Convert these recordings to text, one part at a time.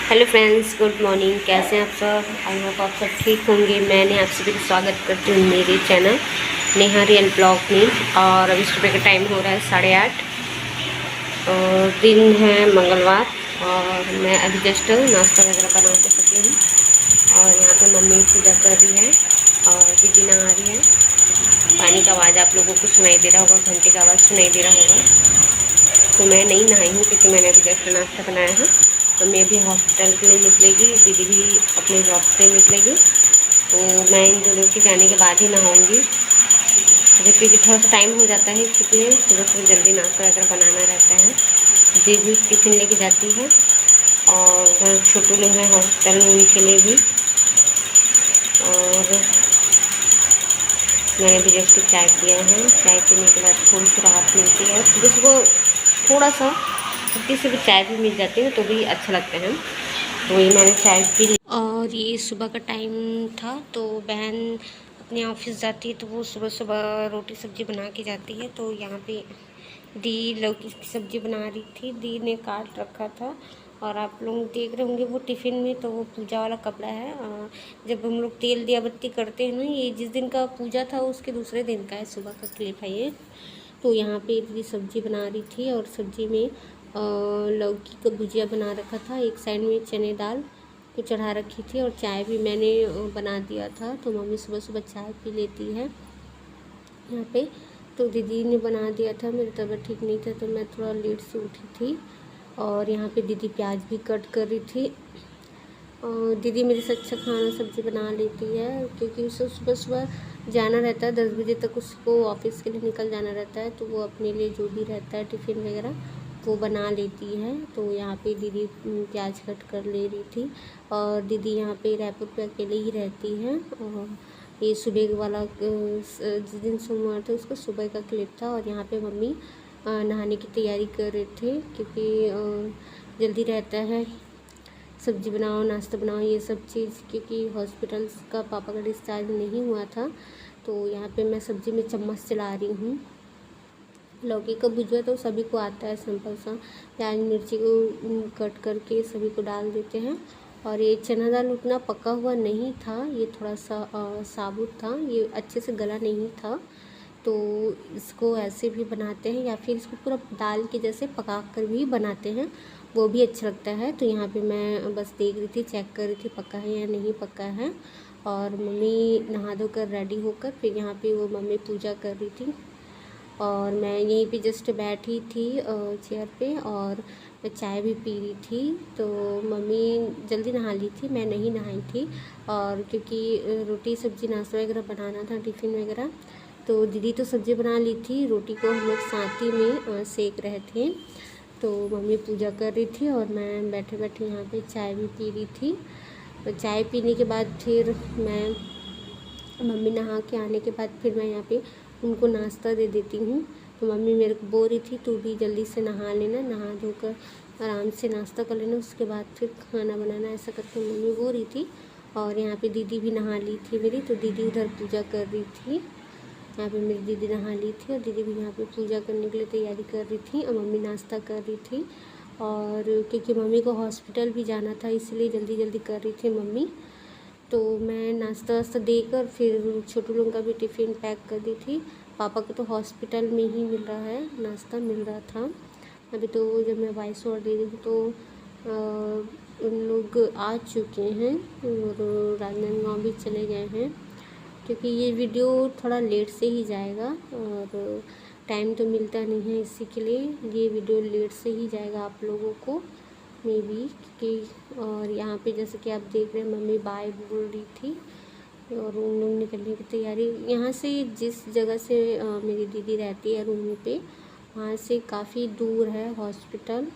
Hello friends, good morning. कैसे हैं आप सब? आई होप आप सब ठीक होंगे। मैंने आप सभी का स्वागत करती हूँ मेरे चैनल नेहा रियल ब्लॉग में। और अभी सुबह का टाइम हो रहा है 8:30 और दिन है मंगलवार। और मैं अभी जस्ट नाश्ता वगैरह बना के सकी हूँ। और यहाँ पे मम्मी पूजा कर रही है और दीदी नहा रही है। पानी का आवाज़ आप लोगों को सुनाई दे रहा होगा, घंटे का आवाज़ सुनाई दे रहा होगा। तो मैं नहीं नहाई हूँ क्योंकि मैंने अभी जस्ट नाश्ता बनाया है। तो मैं अभी हॉस्पिटल के लिए निकलेगी, दीदी भी अपने जॉब से निकलेगी। तो मैं इन दोनों के जाने के बाद ही नहाऊँगी, क्योंकि थोड़ा सा टाइम हो जाता है। इसलिए सुबह सुबह जल्दी नाश्ता वगैरह बनाना रहता है। दीदी भी टिफ़िन लेके जाती है और छोटू लोग हैं हॉस्पिटल में, उनके लिए भी। और मैंने भी जस्ट चाय पिया है। चाय पीने के बाद थोड़ी सी राहत मिलती है। सुबह सुबह थोड़ा सा छुट्टी से भी चाय भी मिल जाती है तो भी अच्छा लगता है। तो ये मैंने चाय पी ली। और ये सुबह का टाइम था, तो बहन अपने ऑफिस जाती है तो वो सुबह सुबह रोटी सब्ज़ी बना के जाती है। तो यहाँ पे दी लौकी की सब्ज़ी बना रही थी, दी ने काट रखा था। और आप लोग देख रहे होंगे वो टिफ़िन में, तो वो पूजा वाला कपड़ा है। जब हम लोग तेल दिया बत्ती करते हैं ना, ये जिस दिन का पूजा था उसके दूसरे दिन का है, सुबह का क्लिप है ये। तो यहाँ पे दीदी सब्ज़ी बना रही थी और सब्ज़ी में लौकी का भुजिया बना रखा था। एक साइड में चने दाल को चढ़ा रखी थी और चाय भी मैंने बना दिया था। तो मम्मी सुबह सुबह चाय पी लेती है यहाँ पे। तो दीदी ने बना दिया था, मेरी तबीयत ठीक नहीं था तो मैं थोड़ा लेट से उठी थी। और यहाँ पे दीदी प्याज भी कट कर रही थी। और दीदी मेरे से अच्छा खाना सब्ज़ी बना लेती है, क्योंकि उसे सुबह सुबह जाना रहता है। 10 बजे तक उसको ऑफिस के लिए निकल जाना रहता है। तो वो अपने लिए जो भी रहता है टिफ़िन वगैरह वो बना लेती है। तो यहाँ पे दीदी प्याज कट कर ले रही थी। और दीदी यहाँ पे रायपुर पे अकेले ही रहती है। और ये सुबह वाला जिस दिन सोमवार था उसका सुबह का क्लिप था। और यहाँ पे मम्मी नहाने की तैयारी कर रहे थे, क्योंकि जल्दी रहता है, सब्ज़ी बनाओ नाश्ता बनाओ ये सब चीज़। क्योंकि हॉस्पिटल का पापा का डिस्चार्ज नहीं हुआ था। तो यहाँ पे मैं सब्ज़ी में चम्मच चला रही हूँ। लौकी का भुजिया तो सभी को आता है, सिंपल सा प्याज मिर्ची को कट करके सभी को डाल देते हैं। और ये चना दाल उतना पका हुआ नहीं था, ये थोड़ा सा साबुत था, ये अच्छे से गला नहीं था। तो इसको ऐसे भी बनाते हैं या फिर इसको पूरा दाल के जैसे पका कर भी बनाते हैं, वो भी अच्छा लगता है। तो यहाँ पे मैं बस देख रही थी, चेक कर रही थी पका है या नहीं पका है। और मम्मी नहा धो कर रेडी होकर फिर यहाँ पे वो मम्मी पूजा कर रही थी। और मैं यहीं पे जस्ट बैठी थी चेयर पे, और मैं चाय भी पी रही थी। तो मम्मी जल्दी नहा ली थी, मैं नहीं नहाई थी। और क्योंकि रोटी सब्ज़ी नाश्ता वगैरह बनाना था, टिफ़िन वगैरह, तो दीदी तो सब्ज़ी बना ली थी, रोटी को हम लोग साथ ही में सेक रहे थे। तो मम्मी पूजा कर रही थी और मैं बैठे बैठे यहाँ पे चाय भी पी रही थी। तो चाय पीने के बाद फिर मैं मम्मी नहा के आने के बाद फिर मैं यहाँ पे उनको नाश्ता दे देती हूँ। तो मम्मी मेरे को बोल रही थी तू भी जल्दी से नहा लेना, नहा धोकर आराम से नाश्ता कर लेना, उसके बाद फिर खाना बनाना, ऐसा करके मम्मी बोल रही थी। और यहाँ पे दीदी भी नहा ली थी मेरी, तो दीदी उधर पूजा कर रही थी। यहाँ पे मेरी दीदी नहा ली थी और दीदी भी यहाँ पे पूजा करने के लिए तैयारी कर रही थी और मम्मी नाश्ता कर रही थी। और क्योंकि मम्मी को हॉस्पिटल भी जाना था इसलिए जल्दी जल्दी कर रही थी मम्मी। तो मैं नाश्ता वास्ता देकर फिर छोटू लोगों का भी टिफ़िन पैक कर दी थी। पापा को तो हॉस्पिटल में ही मिल रहा है, नाश्ता मिल रहा था। अभी तो जब मैं वॉइस ओवर दे रही हूँ तो उन लोग आ चुके हैं और राजनांदगांव भी चले गए हैं। क्योंकि ये वीडियो थोड़ा लेट से ही जाएगा और टाइम तो मिलता नहीं है, इसी के लिए ये वीडियो लेट से ही जाएगा आप लोगों को मे बी। क्योंकि और यहाँ पे जैसे कि आप देख रहे हैं मम्मी बाय बोल रही थी और उन लोग निकलने की तैयारी। यहाँ से जिस जगह से मेरी दीदी रहती है रूम पे, वहाँ से काफ़ी दूर है हॉस्पिटल।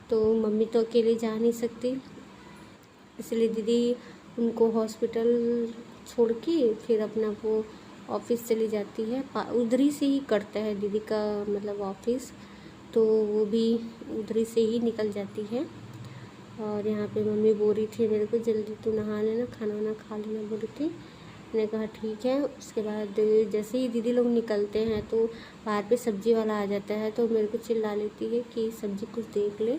तो मम्मी तो अकेले जा नहीं सकती, इसलिए दीदी उनको हॉस्पिटल छोड़ के फिर अपना वो ऑफिस चली जाती है। उधर ही से ही करता है दीदी का मतलब ऑफिस, तो वो भी उधर ही से ही निकल जाती है। और यहाँ पे मम्मी बोल रही थी मेरे को जल्दी तू नहा लेना, खाना वाना खा लेना बोल रही थी। मैंने कहा ठीक है। उसके बाद जैसे ही दीदी लोग निकलते हैं तो बाहर पे सब्ज़ी वाला आ जाता है, तो मेरे को चिल्ला लेती है कि सब्ज़ी कुछ देख ले।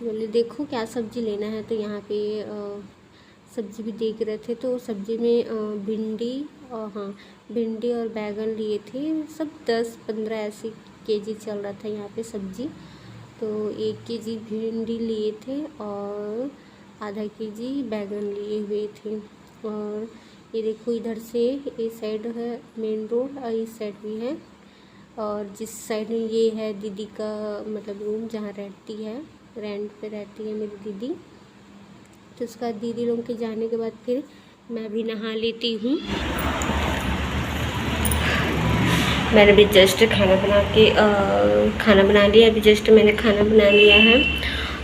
बोले देखो क्या सब्ज़ी लेना है, तो यहाँ पे सब्ज़ी भी देख रहे थे। तो सब्ज़ी में भिंडी और हाँ भिंडी और बैगन लिए थे, सब 10-15 ऐसे केजी चल रहा था यहाँ पे सब्ज़ी। तो 1 केजी भिंडी लिए थे और आधा केजी बैगन लिए हुए थे। और ये देखो इधर से इस साइड है मेन रोड और इस साइड भी है, और जिस साइड में ये है दीदी का मतलब रूम जहाँ रहती है, रेंट पे रहती है मेरी दीदी। तो उसका दीदी लोग के जाने के बाद फिर मैं भी नहा लेती हूँ। मैंने भी जस्ट खाना बना लिया। अभी जस्ट मैंने खाना बना लिया है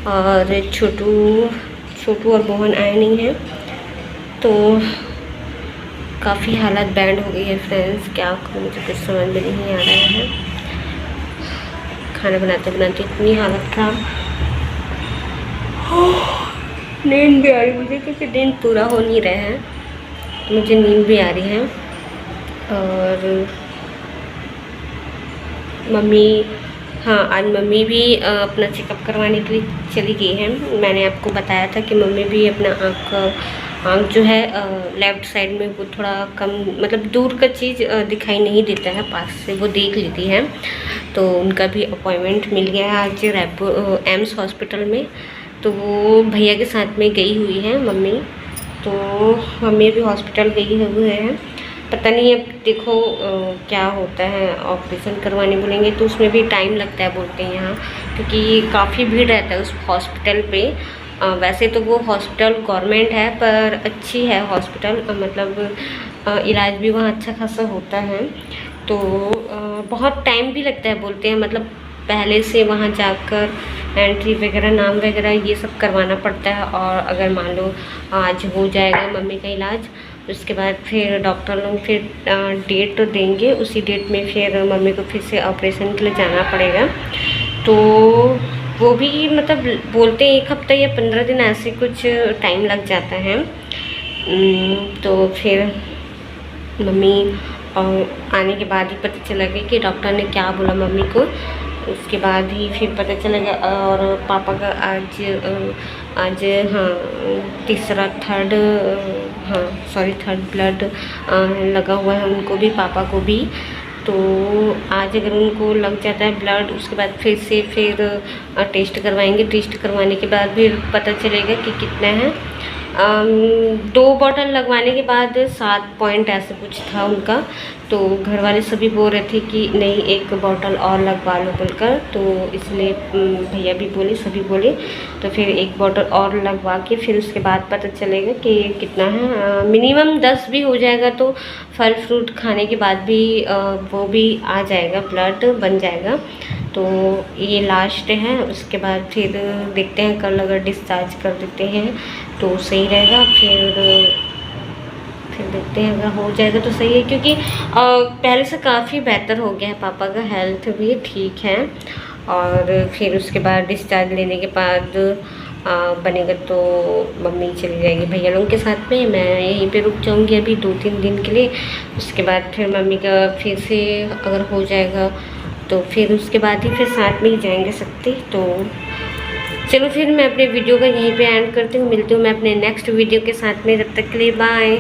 और छोटू और मोहन आए नहीं हैं, तो काफ़ी हालत बैंड हो गई है फ्रेंड्स। क्या करूँ, मुझे कुछ समझ में नहीं आ रहा है। खाना बनाते बनाते इतनी हालत खराब, नींद भी आ रही मुझे, क्योंकि दिन पूरा हो नहीं रहा है, तो मुझे नींद भी आ रही है। और मम्मी, हाँ आज मम्मी भी अपना चेकअप करवाने के लिए चली गई है। मैंने आपको बताया था कि मम्मी भी अपना आँख जो है लेफ़्ट साइड में वो थोड़ा कम, मतलब दूर का चीज़ दिखाई नहीं देता है, पास से वो देख लेती है। तो उनका भी अपॉइंटमेंट मिल गया है आज रायपुर एम्स हॉस्पिटल में। तो वो भैया के साथ में गई हुई है मम्मी, तो मम्मी भी हॉस्पिटल गई हुए हैं। पता नहीं अब देखो क्या होता है। ऑपरेशन करवाने बोलेंगे तो उसमें भी टाइम लगता है बोलते हैं यहाँ, क्योंकि काफ़ी भीड़ रहता है उस हॉस्पिटल पे। वैसे तो वो हॉस्पिटल गवर्नमेंट है, पर अच्छी है हॉस्पिटल, मतलब इलाज भी वहाँ अच्छा खासा होता है। तो बहुत टाइम भी लगता है बोलते हैं, मतलब पहले से वहाँ जाकर एंट्री वगैरह, नाम वगैरह ये सब करवाना पड़ता है। और अगर मान लो आज हो जाएगा मम्मी का इलाज, उसके बाद फिर डॉक्टर लोग फिर डेट तो देंगे, उसी डेट में फिर मम्मी को फिर से ऑपरेशन के लिए जाना पड़ेगा। तो वो भी मतलब बोलते हैं 1 हफ्ता या 15 दिन ऐसे कुछ टाइम लग जाता है। तो फिर मम्मी आने के बाद ही पता चला कि डॉक्टर ने क्या बोला मम्मी को, उसके बाद ही फिर पता चलेगा। और पापा का आज हाँ थर्ड ब्लड लगा हुआ है उनको भी, पापा को भी। तो आज अगर उनको लग जाता है ब्लड, उसके बाद फिर टेस्ट करवाएंगे। टेस्ट करवाने के बाद फिर पता चलेगा कि कितना है। 2 बॉटल लगवाने के बाद 7 पॉइंट ऐसे कुछ था उनका। तो घर वाले सभी बोल रहे थे कि नहीं 1 बॉटल और लगवा लो बोलकर, तो इसलिए भैया भी बोले, सभी बोले। तो फिर 1 बॉटल और लगवा के फिर उसके बाद पता चलेगा कि कितना है। मिनिमम 10 भी हो जाएगा तो फल फ्रूट खाने के बाद भी वो भी आ जाएगा, ब्लड बन जाएगा। तो ये लास्ट है, उसके बाद फिर देखते हैं, कल अगर डिस्चार्ज कर देते हैं तो सही रहेगा। फिर देखते हैं, अगर हो जाएगा तो सही है, क्योंकि पहले से काफ़ी बेहतर हो गया है, पापा का हेल्थ भी ठीक है। और फिर उसके बाद डिस्चार्ज लेने के बाद बनेगा तो मम्मी चली जाएगी भैया लोगों के साथ में, मैं यहीं पे रुक जाऊंगी अभी 2-3 दिन के लिए। उसके बाद फिर मम्मी का फिर से अगर हो जाएगा तो फिर उसके बाद ही फिर साथ में ही जाएंगे सकते। तो चलो फिर मैं अपने वीडियो का यहीं पे एंड करती हूँ, मिलती हूँ मैं अपने नेक्स्ट वीडियो के साथ में। तब तक के लिए बाय।